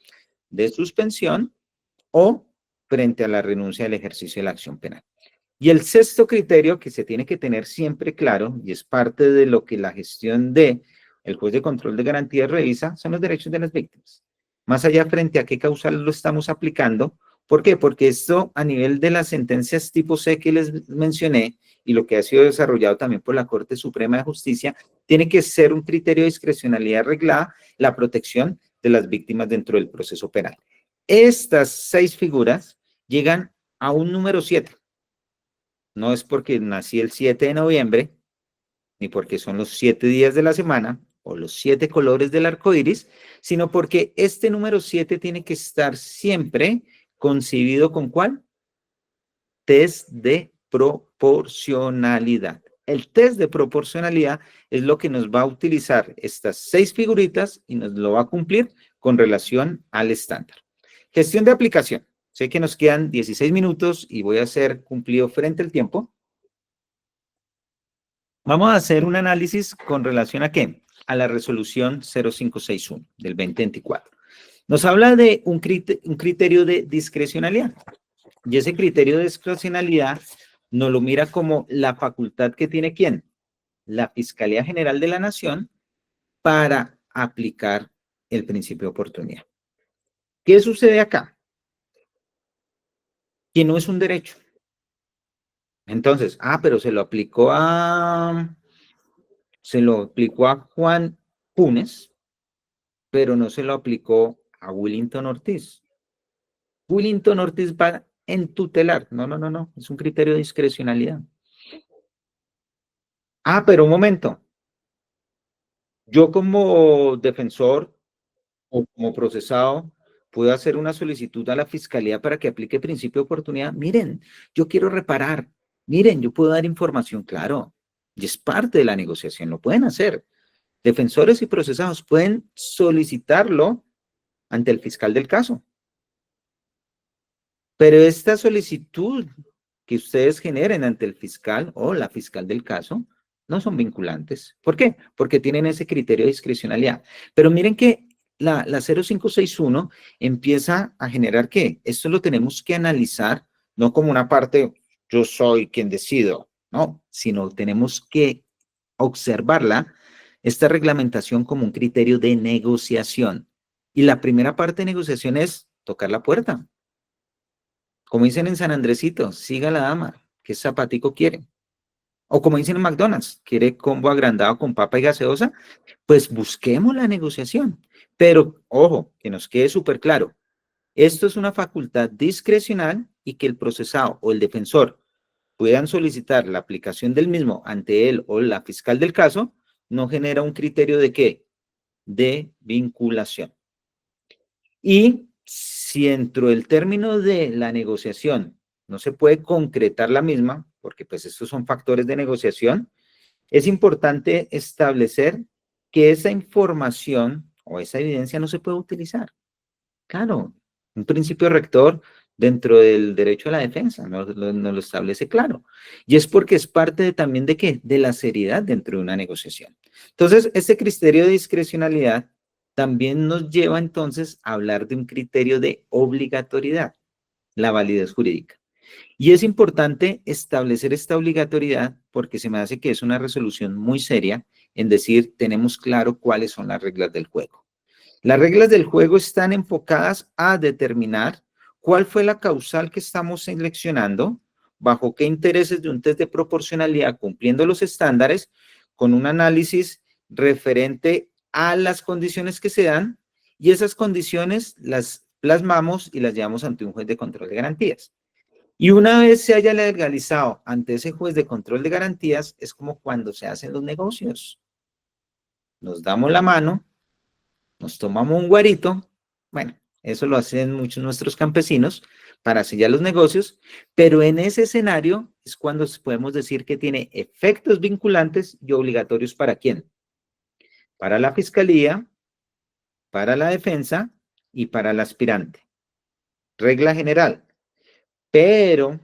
de suspensión o frente a la renuncia del ejercicio de la acción penal. Y el sexto criterio que se tiene que tener siempre claro, y es parte de lo que la gestión de el juez de control de garantías revisa, son los derechos de las víctimas. Más allá frente a qué causal lo estamos aplicando. ¿Por qué? Porque esto a nivel de las sentencias tipo C que les mencioné y lo que ha sido desarrollado también por la Corte Suprema de Justicia, tiene que ser un criterio de discrecionalidad arreglada la protección de las víctimas dentro del proceso penal. Estas 6 figuras llegan a un número 7. No es porque nací el 7 de noviembre, ni porque son los 7 días de la semana o los 7 colores del arco iris, sino porque este número 7 tiene que estar siempre concibido con ¿cuál? Test de proporcionalidad. El test de proporcionalidad es lo que nos va a utilizar estas 6 figuritas y nos lo va a cumplir con relación al estándar. Gestión de aplicación. Sé que nos quedan 16 minutos y voy a hacer cumplido frente al tiempo. Vamos a hacer un análisis con relación a ¿qué? A la resolución 0561 del 2024. Nos habla de un criterio de discrecionalidad. Y ese criterio de discrecionalidad nos lo mira como la facultad que tiene ¿quién? La Fiscalía General de la Nación para aplicar el principio de oportunidad. ¿Qué sucede acá? Que no es un derecho. Entonces, pero se lo aplicó a Juan Funes, pero no se lo aplicó a Willington Ortiz. Willington Ortiz va en tutelar. No, no, no, no. Es un criterio de discrecionalidad. Pero un momento. Yo como defensor o como procesado puedo hacer una solicitud a la fiscalía para que aplique principio de oportunidad. Miren, yo quiero reparar. Miren, yo puedo dar información, claro. Y es parte de la negociación. Lo pueden hacer. Defensores y procesados pueden solicitarlo ante el fiscal del caso. Pero esta solicitud que ustedes generen ante el fiscal o la fiscal del caso no son vinculantes. ¿Por qué? Porque tienen ese criterio de discrecionalidad. Pero miren que la 0561 empieza a generar ¿qué? Esto lo tenemos que analizar no como una parte, yo soy quien decido, no, sino tenemos que observarla, esta reglamentación como un criterio de negociación. Y la primera parte de negociación es tocar la puerta. Como dicen en San Andresito, siga la dama, ¿qué zapatico quiere? O como dicen en McDonald's, ¿quiere combo agrandado con papa y gaseosa? Pues busquemos la negociación. Pero, ojo, que nos quede súper claro, esto es una facultad discrecional y que el procesado o el defensor puedan solicitar la aplicación del mismo ante él o la fiscal del caso, no genera un criterio de ¿qué? De vinculación. Y si dentro del término de la negociación no se puede concretar la misma, porque pues estos son factores de negociación, es importante establecer que esa información o esa evidencia no se puede utilizar. Claro, un principio rector dentro del derecho a la defensa, nos lo establece claro. Y es porque es parte también de ¿qué? De la seriedad dentro de una negociación. Entonces, este criterio de discrecionalidad también nos lleva entonces a hablar de un criterio de obligatoriedad, la validez jurídica. Y es importante establecer esta obligatoriedad porque se me hace que es una resolución muy seria en decir, tenemos claro cuáles son las reglas del juego. Las reglas del juego están enfocadas a determinar cuál fue la causal que estamos seleccionando, bajo qué intereses de un test de proporcionalidad, cumpliendo los estándares, con un análisis referente a las condiciones que se dan, y esas condiciones las plasmamos y las llevamos ante un juez de control de garantías. Y una vez se haya legalizado ante ese juez de control de garantías, es como cuando se hacen los negocios. Nos damos la mano, nos tomamos un guarito, bueno, eso lo hacen muchos nuestros campesinos para sellar los negocios, pero en ese escenario es cuando podemos decir que tiene efectos vinculantes y obligatorios ¿para quién? Para la fiscalía, para la defensa y para el aspirante. Regla general, pero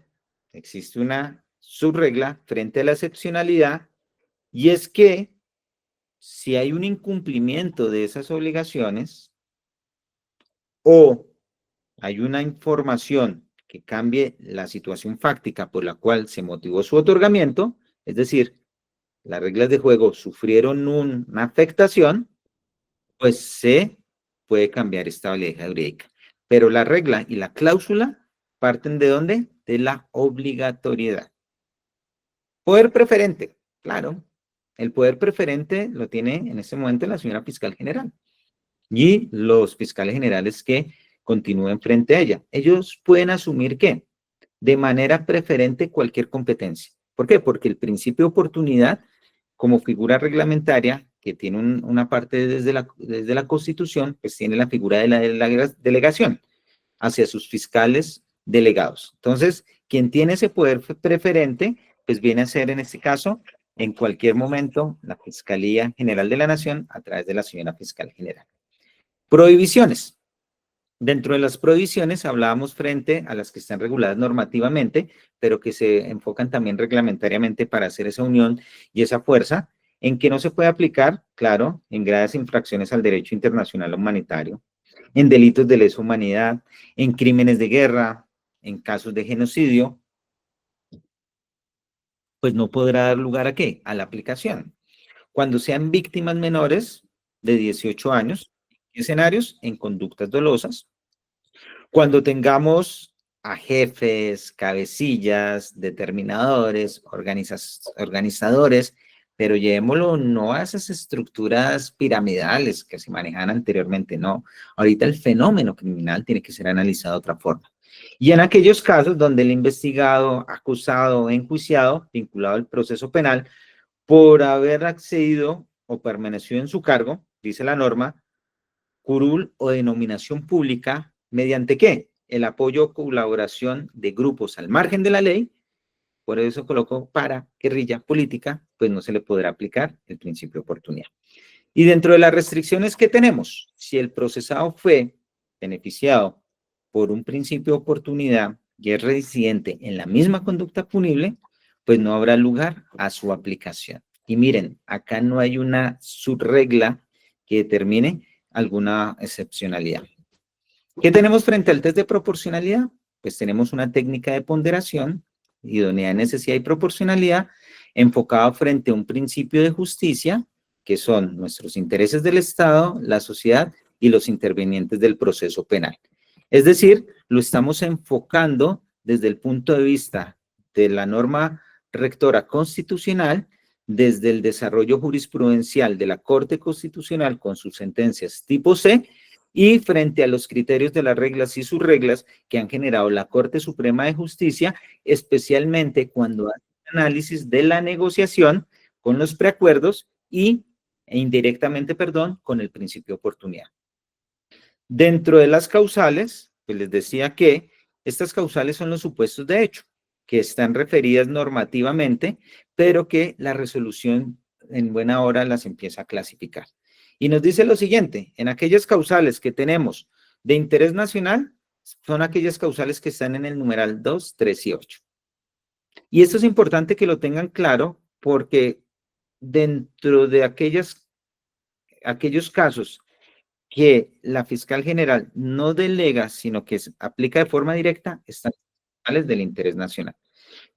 existe una subregla frente a la excepcionalidad y es que si hay un incumplimiento de esas obligaciones o hay una información que cambie la situación fáctica por la cual se motivó su otorgamiento, es decir, las reglas de juego sufrieron una afectación, pues se puede cambiar esta validez jurídica. Pero la regla y la cláusula parten ¿de dónde? De la obligatoriedad. Poder preferente, claro. El poder preferente lo tiene en este momento la señora fiscal general y los fiscales generales que continúen frente a ella. Ellos pueden asumir que de manera preferente cualquier competencia. ¿Por qué? Porque el principio de oportunidad, como figura reglamentaria, que tiene una parte desde la Constitución, pues tiene la figura de la delegación hacia sus fiscales delegados. Entonces, quien tiene ese poder preferente, pues viene a ser en este caso, en cualquier momento, la Fiscalía General de la Nación a través de la señora Fiscal General. Prohibiciones. Dentro de las prohibiciones hablábamos frente a las que están reguladas normativamente, pero que se enfocan también reglamentariamente para hacer esa unión y esa fuerza, en que no se puede aplicar, claro, en graves infracciones al derecho internacional humanitario, en delitos de lesa humanidad, en crímenes de guerra, en casos de genocidio, pues no podrá dar lugar ¿a qué? A la aplicación. Cuando sean víctimas menores de 18 años, escenarios en conductas dolosas, cuando tengamos a jefes, cabecillas, determinadores, organizadores, pero llevémoslo no a esas estructuras piramidales que se manejaban anteriormente, no. Ahorita el fenómeno criminal tiene que ser analizado de otra forma. Y en aquellos casos donde el investigado, acusado o enjuiciado, vinculado al proceso penal, por haber accedido o permanecido en su cargo, dice la norma, curul o denominación pública, ¿mediante qué? El apoyo o colaboración de grupos al margen de la ley, por eso colocó para guerrilla política, pues no se le podrá aplicar el principio de oportunidad. Y dentro de las restricciones que tenemos, si el procesado fue beneficiado por un principio de oportunidad y es residente en la misma conducta punible, pues no habrá lugar a su aplicación. Y miren, acá no hay una subregla que determine alguna excepcionalidad. ¿Qué tenemos frente al test de proporcionalidad? Pues tenemos una técnica de ponderación, idoneidad, necesidad y proporcionalidad, enfocada frente a un principio de justicia, que son nuestros intereses del Estado, la sociedad y los intervinientes del proceso penal. Es decir, lo estamos enfocando desde el punto de vista de la norma rectora constitucional, desde el desarrollo jurisprudencial de la Corte Constitucional con sus sentencias tipo C y frente a los criterios de las reglas y sus reglas que han generado la Corte Suprema de Justicia, especialmente cuando hace análisis de la negociación con los preacuerdos e indirectamente, perdón, con el principio de oportunidad. Dentro de las causales, pues les decía que estas causales son los supuestos de hecho, que están referidas normativamente, pero que la resolución en buena hora las empieza a clasificar. Y nos dice lo siguiente, en aquellas causales que tenemos de interés nacional, son aquellas causales que están en el numeral 2, 3 y 8. Y esto es importante que lo tengan claro porque dentro de aquellos casos que la fiscal general no delega, sino que aplica de forma directa, están causales del interés nacional.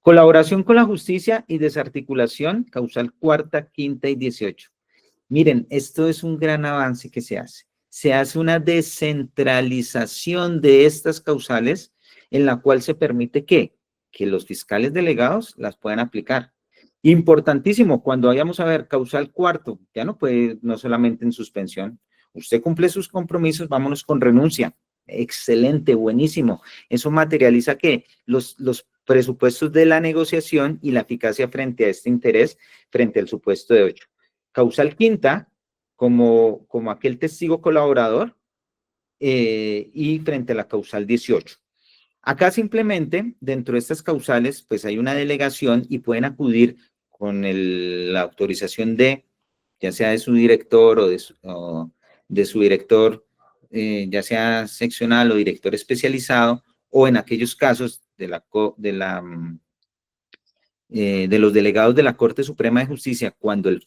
Colaboración con la justicia y desarticulación, causal cuarta, quinta y 18. Miren, esto es un gran avance que se hace. Se hace una descentralización de estas causales en la cual se permite que los fiscales delegados las puedan aplicar. Importantísimo, cuando vayamos a ver causal cuarto, ya no puede, no solamente en suspensión. Usted cumple sus compromisos, vámonos con renuncia. Excelente, buenísimo. Eso materializa que los presupuestos de la negociación y la eficacia frente a este interés, frente al supuesto de 8. Causal quinta, como aquel testigo colaborador, y frente a la causal 18. Acá simplemente, dentro de estas causales, pues hay una delegación y pueden acudir con la autorización ya sea de su director o de su director, ya sea seccional o director especializado, o en aquellos casos de los delegados de la Corte Suprema de Justicia, cuando el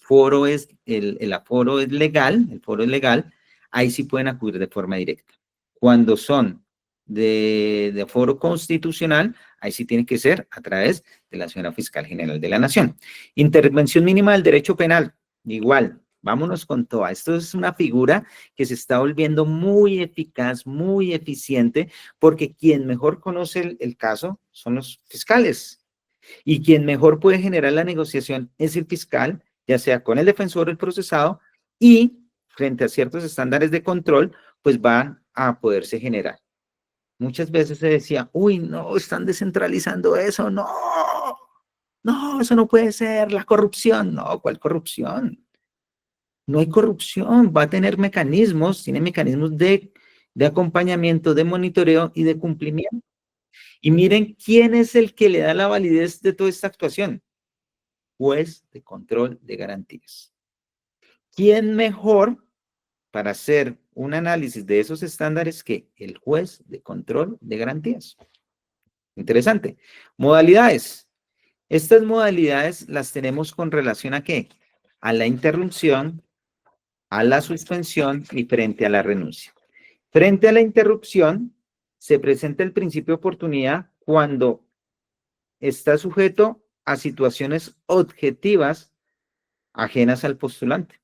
aforo es legal, ahí sí pueden acudir de forma directa. Cuando son de aforo constitucional, ahí sí tiene que ser a través de la señora Fiscal General de la Nación. Intervención mínima del derecho penal, igual, vámonos con toda. Esto es una figura que se está volviendo muy eficaz, muy eficiente, porque quien mejor conoce el caso son los fiscales. Y quien mejor puede generar la negociación es el fiscal, ya sea con el defensor o el procesado, y frente a ciertos estándares de control, pues van a poderse generar. Muchas veces se decía, uy, no, están descentralizando eso, no, no, eso no puede ser, la corrupción, no, ¿cuál corrupción? No hay corrupción, va a tener mecanismos, tiene mecanismos de acompañamiento, de monitoreo y de cumplimiento. Y miren quién es el que le da la validez de toda esta actuación. Juez de control de garantías. ¿Quién mejor para hacer un análisis de esos estándares que el juez de control de garantías? Interesante. Modalidades. Estas modalidades las tenemos con relación ¿a qué? A la interrupción, a la suspensión y frente a la renuncia. Frente a la interrupción, se presenta el principio de oportunidad cuando está sujeto a situaciones objetivas ajenas al postulante.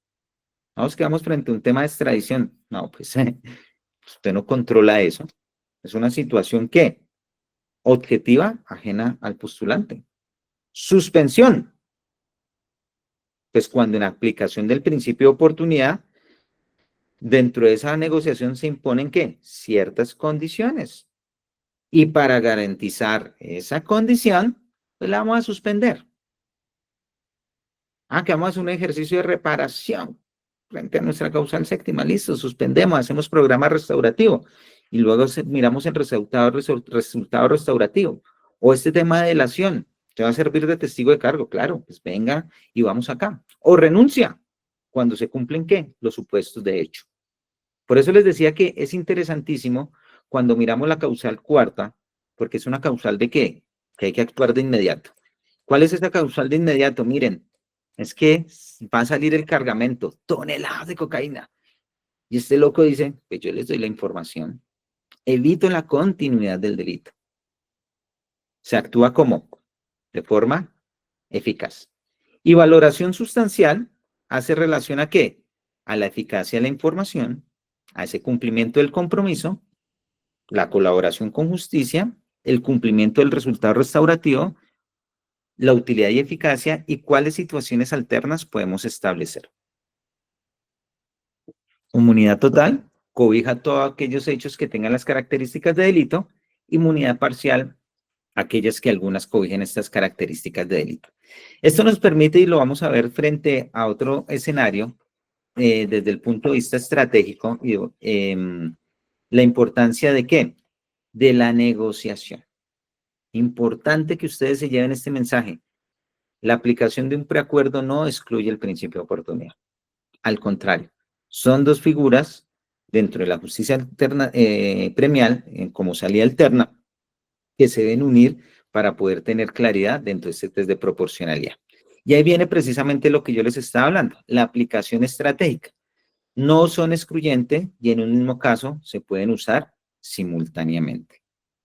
Vamos, quedamos frente a un tema de extradición. No, pues usted no controla eso. Es una situación que objetiva, ajena al postulante. Suspensión. Pues cuando en aplicación del principio de oportunidad, dentro de esa negociación se imponen ¿qué? Ciertas condiciones. Y para garantizar esa condición, pues la vamos a suspender. Que vamos a hacer un ejercicio de reparación frente a nuestra causal séptima. Listo, suspendemos, hacemos programa restaurativo y luego miramos el resultado restaurativo. O este tema de delación, ¿te va a servir de testigo de cargo? Claro, pues venga y vamos acá. O renuncia, cuando se cumplen ¿qué? Los supuestos de hecho. Por eso les decía que es interesantísimo cuando miramos la causal cuarta, porque es una causal de ¿qué? Que hay que actuar de inmediato. ¿Cuál es esa causal de inmediato? Miren, es que va a salir el cargamento, toneladas de cocaína. Y este loco dice, pues yo les doy la información. Evito la continuidad del delito. Se actúa como de forma eficaz. Y valoración sustancial hace relación ¿a qué? A la eficacia de la información, a ese cumplimiento del compromiso, la colaboración con justicia, el cumplimiento del resultado restaurativo, la utilidad y eficacia y cuáles situaciones alternas podemos establecer. Inmunidad total cobija todos aquellos hechos que tengan las características de delito. Inmunidad parcial, aquellas que algunas cobijen estas características de delito. Esto nos permite, y lo vamos a ver frente a otro escenario, desde el punto de vista estratégico, la importancia de ¿qué? De la negociación. Importante que ustedes se lleven este mensaje. La aplicación de un preacuerdo no excluye el principio de oportunidad. Al contrario, son dos figuras dentro de la justicia alterna, premial, como salida alterna, que se deben unir para poder tener claridad dentro de este test de proporcionalidad. Y ahí viene precisamente lo que yo les estaba hablando, la aplicación estratégica. No son excluyentes y en un mismo caso se pueden usar simultáneamente.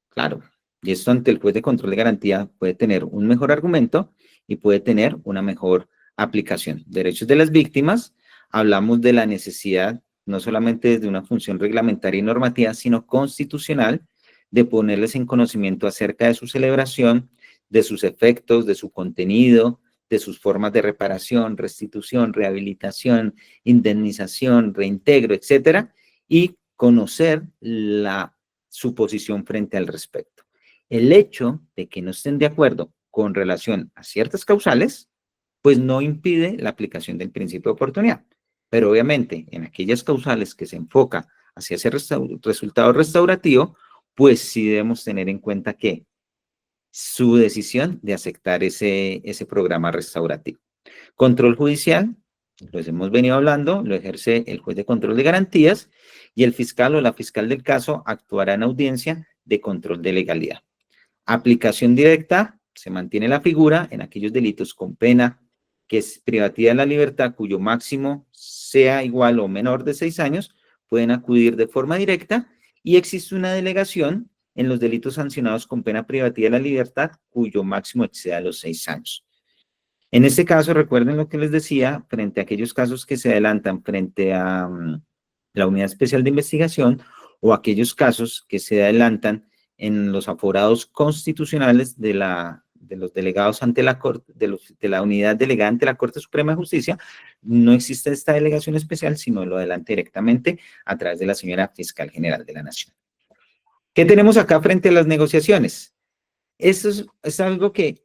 Claro, y esto ante el juez de control de garantía puede tener un mejor argumento y puede tener una mejor aplicación. Derechos de las víctimas, hablamos de la necesidad, no solamente desde una función reglamentaria y normativa, sino constitucional, de ponerles en conocimiento acerca de su celebración, de sus efectos, de su contenido, de sus formas de reparación, restitución, rehabilitación, indemnización, reintegro, etcétera, y conocer su posición frente al respecto. El hecho de que no estén de acuerdo con relación a ciertas causales, pues no impide la aplicación del principio de oportunidad. Pero obviamente, en aquellas causales que se enfoca hacia ese resultado restaurativo, pues sí debemos tener en cuenta que su decisión de aceptar ese programa restaurativo. Control judicial, pues hemos venido hablando, lo ejerce el juez de control de garantías y el fiscal o la fiscal del caso actuará en audiencia de control de legalidad. Aplicación directa, se mantiene la figura en aquellos delitos con pena que es privativa de la libertad cuyo máximo sea igual o menor de 6 años, pueden acudir de forma directa y existe una delegación en los delitos sancionados con pena privativa de la libertad cuyo máximo exceda los 6 años. En este caso, recuerden lo que les decía, frente a aquellos casos que se adelantan frente a la Unidad Especial de Investigación o aquellos casos que se adelantan en los aforados constitucionales de los delegados ante la Corte, de la unidad delegada ante la Corte Suprema de Justicia, no existe esta delegación especial, sino lo adelanta directamente a través de la señora Fiscal General de la Nación. ¿Qué tenemos acá frente a las negociaciones? Eso es algo que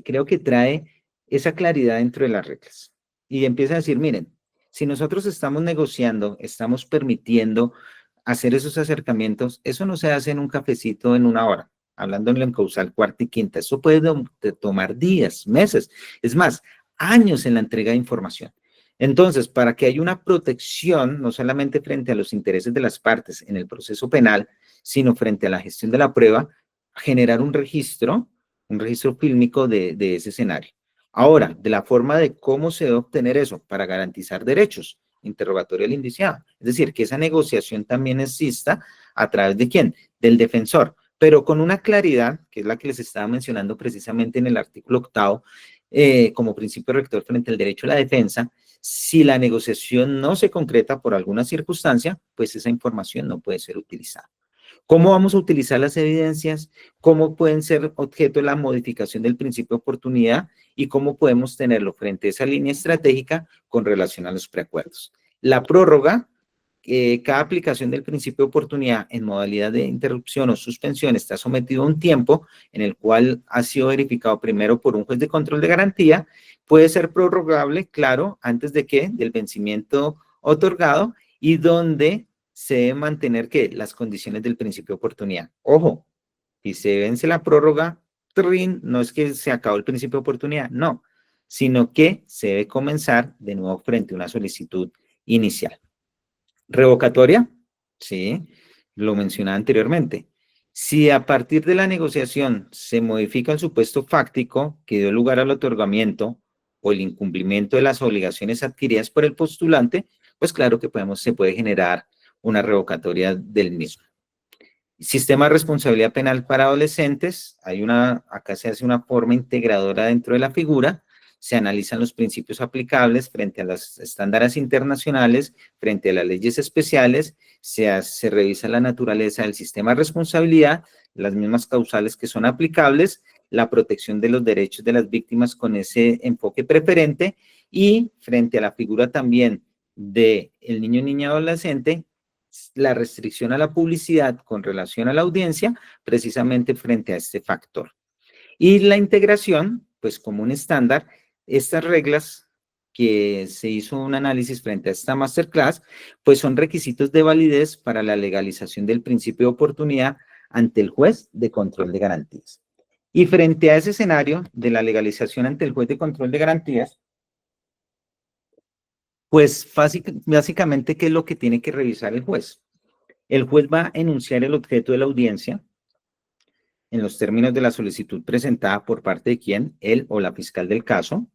creo que trae esa claridad dentro de las reglas. Y empieza a decir, miren, si nosotros estamos negociando, estamos permitiendo hacer esos acercamientos, eso no se hace en un cafecito en una hora, hablando en causal cuarta y quinta. Eso puede tomar días, meses, es más, años en la entrega de información. Entonces, para que haya una protección, no solamente frente a los intereses de las partes en el proceso penal, sino frente a la gestión de la prueba, generar un registro fílmico de ese escenario. Ahora, de la forma de cómo se debe obtener eso para garantizar derechos, interrogatorio al indiciado. Es decir, que esa negociación también exista a través de quién, del defensor, pero con una claridad, que es la que les estaba mencionando precisamente en el artículo 8, como principio rector frente al derecho a la defensa. Si la negociación no se concreta por alguna circunstancia, pues esa información no puede ser utilizada. ¿Cómo vamos a utilizar las evidencias? ¿Cómo pueden ser objeto de la modificación del principio de oportunidad? ¿Y cómo podemos tenerlo frente a esa línea estratégica con relación a los preacuerdos? La prórroga, cada aplicación del principio de oportunidad en modalidad de interrupción o suspensión está sometido a un tiempo en el cual ha sido verificado primero por un juez de control de garantía, puede ser prorrogable, claro, antes de que del vencimiento otorgado y donde se debe mantener que las condiciones del principio de oportunidad. Ojo, si se vence la prórroga, no es que se acabó el principio de oportunidad, no, sino que se debe comenzar de nuevo frente a una solicitud inicial. Revocatoria, sí, lo mencionaba anteriormente. Si a partir de la negociación se modifica el supuesto fáctico que dio lugar al otorgamiento o el incumplimiento de las obligaciones adquiridas por el postulante, pues claro que se puede generar una revocatoria del mismo. Sistema de responsabilidad penal para adolescentes, acá se hace una forma integradora dentro de la figura, se analizan los principios aplicables frente a los estándares internacionales, frente a las leyes especiales, se revisa la naturaleza del sistema de responsabilidad, las mismas causales que son aplicables, la protección de los derechos de las víctimas con ese enfoque preferente y frente a la figura también del niño, niña, adolescente, la restricción a la publicidad con relación a la audiencia, precisamente frente a este factor. Y la integración, pues como un estándar, estas reglas que se hizo un análisis frente a esta masterclass, pues son requisitos de validez para la legalización del principio de oportunidad ante el juez de control de garantías. Y frente a ese escenario de la legalización ante el juez de control de garantías, Pues básicamente, ¿qué es lo que tiene que revisar el juez? El juez va a enunciar el objeto de la audiencia en los términos de la solicitud presentada por parte de quien, él o la fiscal del caso,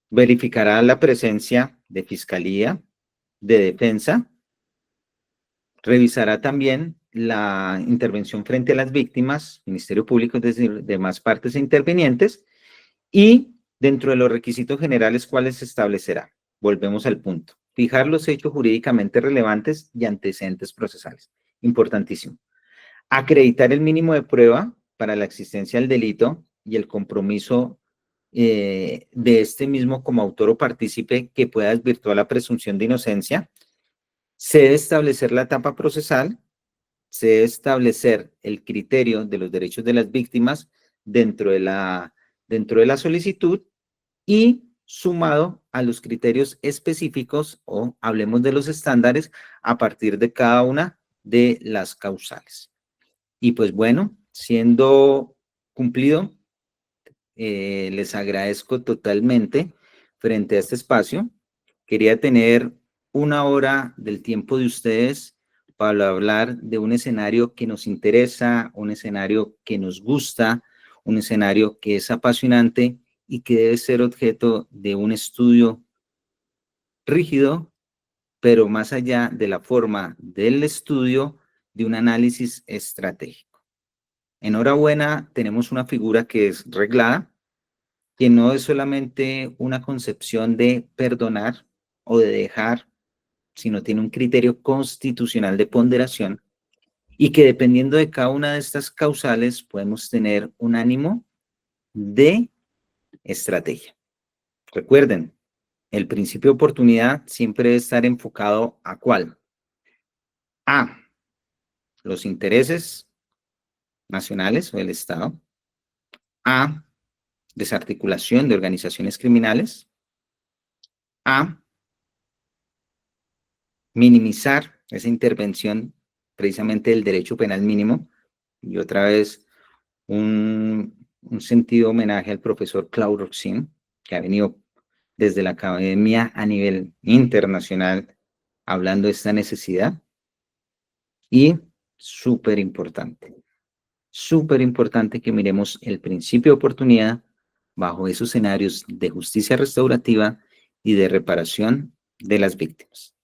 verificará la presencia de fiscalía, de defensa, revisará también la intervención frente a las víctimas, Ministerio Público, es decir, demás partes intervinientes, y dentro de los requisitos generales, ¿cuáles se establecerá? Volvemos al punto. Fijar los hechos jurídicamente relevantes y antecedentes procesales. Importantísimo. Acreditar el mínimo de prueba para la existencia del delito y el compromiso de este mismo como autor o partícipe que pueda desvirtuar la presunción de inocencia. Se debe establecer la etapa procesal, se debe establecer el criterio de los derechos de las víctimas dentro de la solicitud y sumado a los criterios específicos o hablemos de los estándares a partir de cada una de las causales. Y pues bueno, siendo cumplido, les agradezco totalmente frente a este espacio. Quería tener una hora del tiempo de ustedes para hablar de un escenario que nos interesa, un escenario que nos gusta, un escenario que es apasionante y que debe ser objeto de un estudio rígido, pero más allá de la forma del estudio, de un análisis estratégico. Enhorabuena, tenemos una figura que es reglada, que no es solamente una concepción de perdonar o de dejar, sino tiene un criterio constitucional de ponderación y que dependiendo de cada una de estas causales podemos tener un ánimo de estrategia. Recuerden, el principio de oportunidad siempre debe estar enfocado ¿a cuál? A, los intereses nacionales o del Estado. A, desarticulación de organizaciones criminales. A, minimizar esa intervención precisamente del derecho penal mínimo. Y otra vez, un sentido homenaje al profesor Claude Roxin, que ha venido desde la academia a nivel internacional hablando de esta necesidad. Y súper importante que miremos el principio de oportunidad bajo esos escenarios de justicia restaurativa y de reparación de las víctimas.